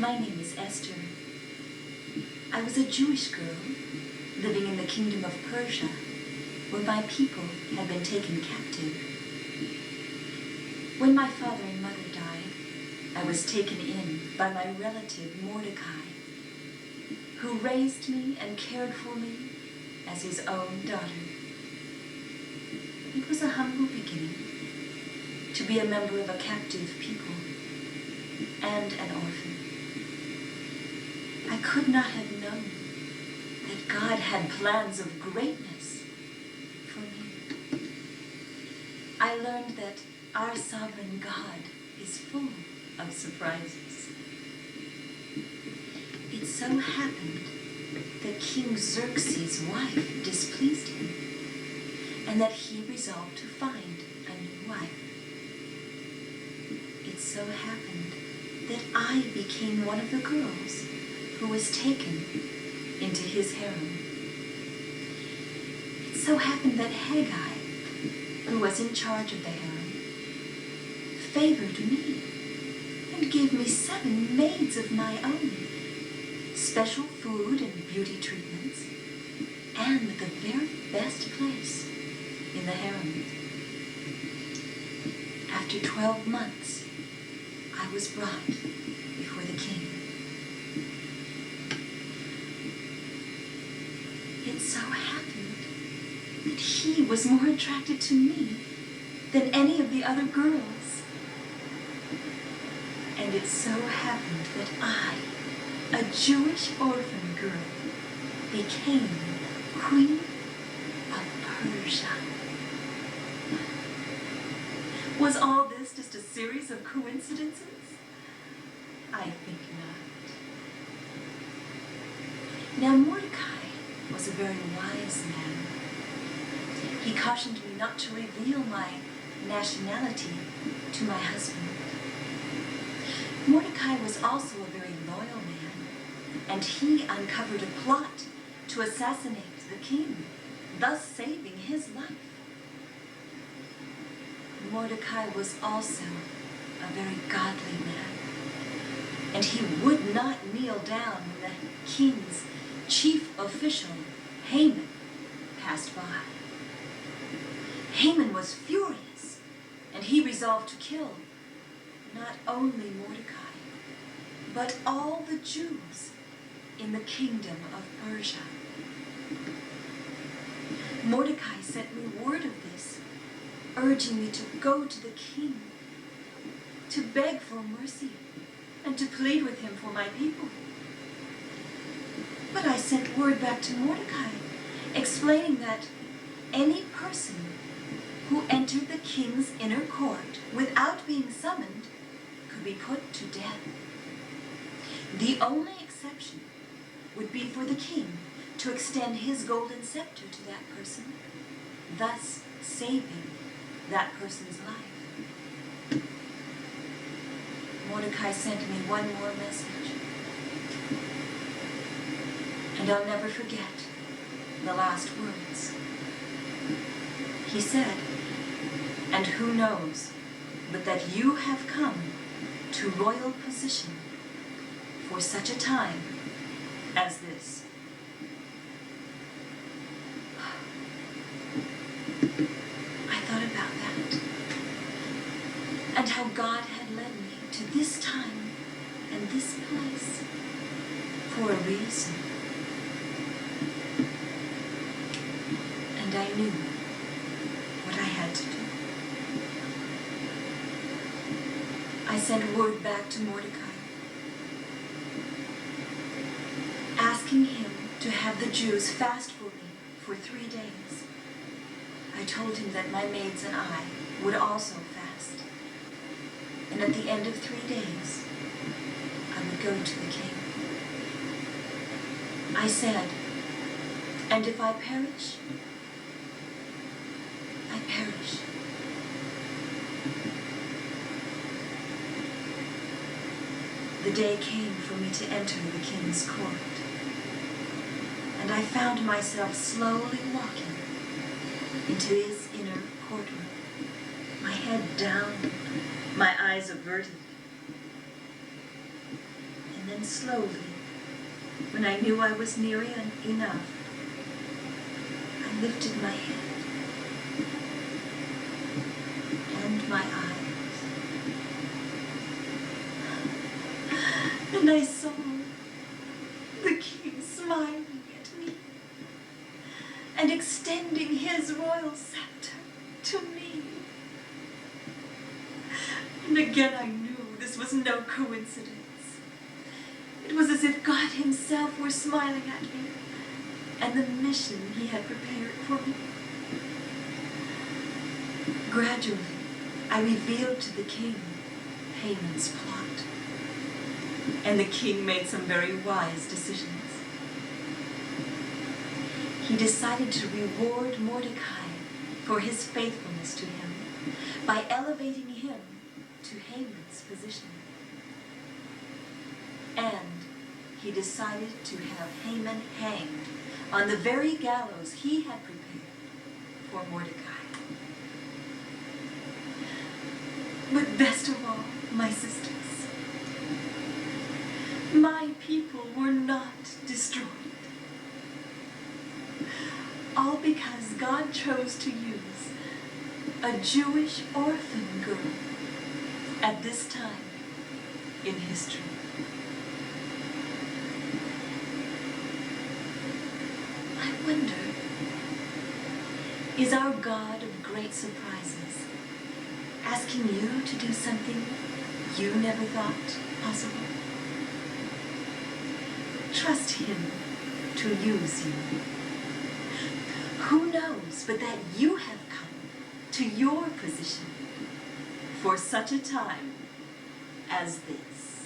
My name is Esther. I was a Jewish girl living in the kingdom of Persia, where my people had been taken captive. When my father and mother died, I was taken in by my relative Mordecai, who raised me and cared for me as his own daughter. It was a humble beginning to be a member of a captive people and an orphan. I could not have known that God had plans of greatness for me. I learned that our sovereign God is full of surprises. It so happened that King Xerxes' wife displeased him, and that he resolved to find a new wife. It so happened that I became one of the girls who was taken into his harem. It so happened that Haggai, who was in charge of the harem, favored me and gave me 7 maids of my own, special food and beauty treatments, and the very best place in the harem. After 12 months, I was brought before the king. It so happened that he was more attracted to me than any of the other girls. And it so happened that I, a Jewish orphan girl, became Queen of Persia. Was all this just a series of coincidences? I think not. Now Mordecai was a very wise man. He cautioned me not to reveal my nationality to my husband. Mordecai was also a very loyal man, and he uncovered a plot to assassinate the king, thus saving his life. Mordecai was also a very godly man, and he would not kneel down when the king's chief official, Haman, passed by. Haman was furious, and he resolved to kill not only Mordecai, but all the Jews in the kingdom of Persia. Mordecai sent me word of this, urging me to go to the king, to beg for mercy, and to plead with him for my people. But I sent word back to Mordecai, explaining that any person who entered the king's inner court without being summoned could be put to death. The only exception would be for the king to extend his golden scepter to that person, thus saving that person's life. Mordecai sent me one more message, and I'll never forget the last words. He said, "And who knows but that you have come to royal position for such a time as this." I thought about that, and how God had led me to this time and this place for a reason. And I knew what I had to do. I sent word back to Mordecai, asking him to have the Jews fast for me for 3 days. I told him that my maids and I would also fast. And at the end of 3 days, I would go to the king. I said, "And if I perish, I perish." The day came for me to enter the king's court, and I found myself slowly walking into his inner courtroom, my head down, my eyes averted. And then slowly, when I knew I was nearing enough, I lifted my head and my eyes, and I saw the king smiling at me and extending his royal scepter to me. And again I knew this was no coincidence. It was as if God himself were smiling at me and the mission he had prepared for me. Gradually, I revealed to the king Haman's plot, and the king made some very wise decisions. He decided to reward Mordecai for his faithfulness to him by elevating him to Haman's position. And he decided to have Haman hanged on the very gallows he had prepared for Mordecai. But best of all, my sisters, my people were not destroyed. All because God chose to use a Jewish orphan girl at this time in history. I wonder, is our God of great surprises asking you to do something you never thought possible? Trust him to use you. Who knows but that you have come to your position for such a time as this?